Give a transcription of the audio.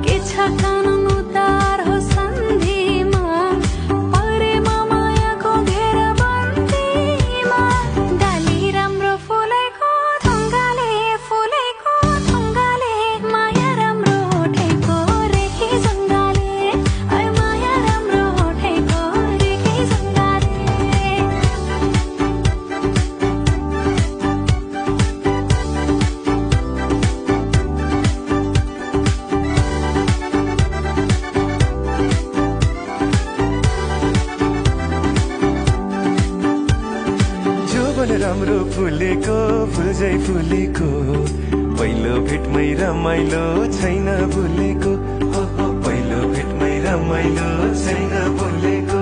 के छ कानुन उतार हो सन्धिमा परेमा मायाको घेरबन्दीमा डाली राम्रो फुलेको ढुङ्गाले माया राम्रो उठेको रेखी जङ्गाले ऐ माया राम्रो उठेको रेखी जङ्गाले राम्रो फुलेको फुलझै फुलेको पहिलो भेटमै रमाइलो छैन भुलेको हो पहिलो भेटमै रमाइलो छैन भुलेको